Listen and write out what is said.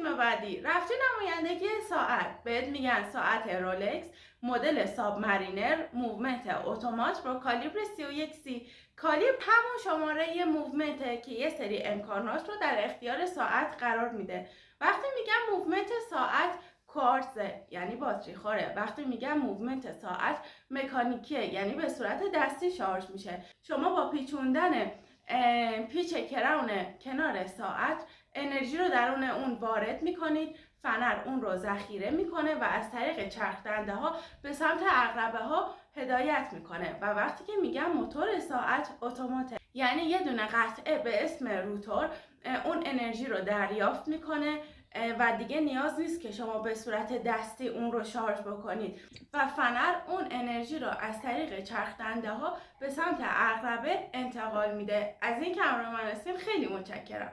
فیلم بعدی رفتی نمایندگی ساعت، بهت میگن ساعت رولکس مدل ساب مارینر، موومنت اتومات با کالیبر 31C. کالیبر همون شماره موومنته که یه سری امکانات رو در اختیار ساعت قرار میده. وقتی میگم موومنت ساعت کوارتزه یعنی باتری خوره، وقتی میگم موومنت ساعت مکانیکیه یعنی به صورت دستی شارژ میشه. شما با پیچوندن پیچ کراون کنار ساعت انرژی رو درون اون وارد میکنید، فنر اون رو ذخیره میکنه و از طریق چرخ دنده ها به سمت عقربه ها هدایت میکنه. و وقتی که میگم موتور ساعت اتوماته یعنی یه دونه قطعه به اسم روتور اون انرژی رو دریافت میکنه و دیگه نیاز نیست که شما به صورت دستی اون رو شارژ بکنید و فنر اون انرژی رو از طریق چرخ دنده ها به سمت عقربه انتقال میده. از این کامرامن هستیم، خیلی متشکرم.